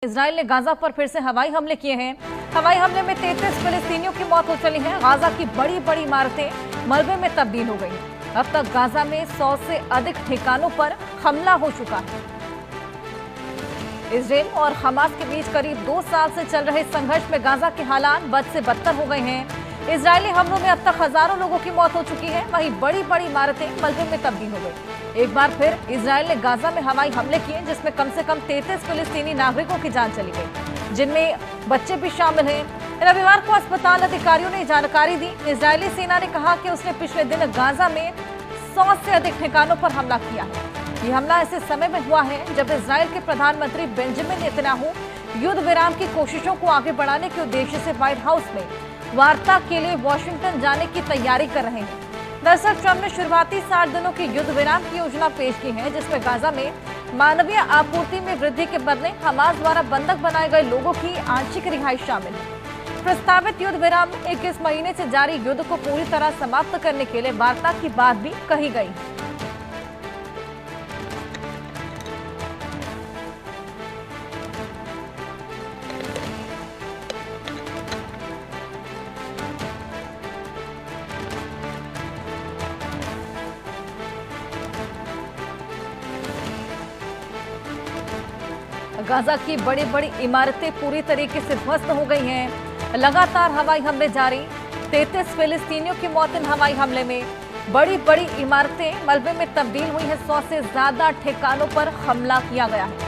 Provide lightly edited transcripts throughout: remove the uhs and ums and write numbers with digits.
Israel ने Gaza पर फिर से हवाई हमले किए हैं। हवाई हमले में 33 फिलिस्तीनियों की मौत हो चली है। गाजा की बड़ी बड़ी इमारतें मलबे में तब्दील हो गई हैं। अब तक गाजा में 100 से अधिक ठिकानों पर हमला हो चुका है। इजराइल और हमास के बीच करीब 2 साल से चल रहे संघर्ष में गाजा के हालात बद से बदतर हो गए हैं। इजरायली हमलों में अब तक हजारों लोगों की मौत हो चुकी है। वहीं बड़ी बड़ी इमारतें मलबे में तब्दील हो गई। एक बार फिर इजराइल ने गाजा में हवाई हमले किए, जिसमें कम से कम 33 फिलिस्तीनी नागरिकों की जान चली गई, जिनमें बच्चे भी शामिल हैं। रविवार को अस्पताल अधिकारियों ने जानकारी दी। इजरायली सेना ने कहा कि उसने पिछले दिन गाजा में 100 से अधिक ठिकानों पर हमला किया है। ये हमला ऐसे समय में हुआ है जब इजराइल के प्रधानमंत्री बेंजामिन नेतन्याहू युद्ध विराम की कोशिशों को आगे बढ़ाने के उद्देश्य से व्हाइट हाउस में वार्ता के लिए वॉशिंगटन जाने की तैयारी कर रहे हैं। दरअसल ट्रंप ने शुरुआती 60 दिनों के युद्ध विराम की योजना पेश की है, जिसमें गाजा में मानवीय आपूर्ति में वृद्धि के बदले हमास द्वारा बंधक बनाए गए लोगों की आंशिक रिहाई शामिल है। प्रस्तावित युद्ध विराम 21 महीने से जारी युद्ध को पूरी तरह समाप्त करने के लिए वार्ता की बात भी कही गई है। गाजा की बड़ी बड़ी इमारतें पूरी तरीके से ध्वस्त हो गई हैं। लगातार हवाई हमले जारी। 33 फिलिस्तीनियों की मौत इन हवाई हमले में। बड़ी बड़ी इमारतें मलबे में तब्दील हुई हैं। 100 से ज्यादा ठिकानों पर हमला किया गया है।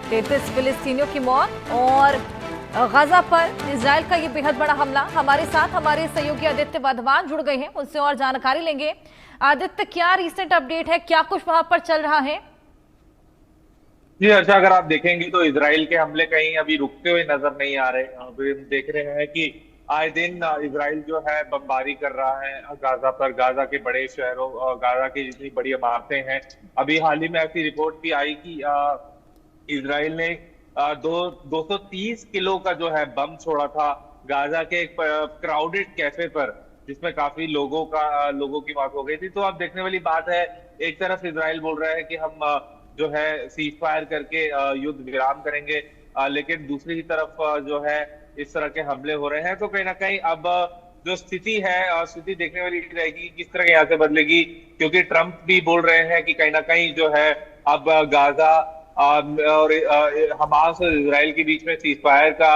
33 फिलिस्तीनियों की मौत और गाजा पर इजराइल का ये बेहद बड़ा हमला। हमारे साथ हमारे सहयोगी आदित्य वाधवान जुड़ गए हैं, उनसे और जानकारी लेंगे। आदित्य, क्या रिसेंट अपडेट है, क्या कुछ वहां पर चल रहा है? जी अच्छा, अगर आप देखेंगे तो इजराइल के हमले कहीं अभी रुकते हुए नजर नहीं आ रहे। अभी हम देख रहे हैं कि आए दिन इजराइल जो है बमबारी कर रहा है गाजा पर, गाजा के बड़े शहरों, गाजा की जितनी बड़ी इमारतें हैं। अभी हाल ही में ऐसी रिपोर्ट भी आई कि इजराइल ने 230 किलो का जो है बम छोड़ा था गाजा के एक क्राउडेड कैफे पर, जिसमें काफी लोगों की मौत हो गई थी। तो अब देखने वाली बात है, एक तरफ इजराइल बोल रहा है कि हम जो है सीज फायर करके युद्ध विराम करेंगे, लेकिन दूसरी तरफ जो है इस तरह के हमले हो रहे हैं। तो कहीं ना कहीं अब जो स्थिति है, स्थिति देखने वाली रहेगी किस तरह यहाँ से बदलेगी, क्योंकि ट्रंप भी बोल रहे हैं कि कहीं ना कहीं जो है अब गाजा और हमास और इजराइल के बीच में सीज फायर का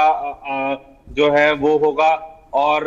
जो है वो होगा। और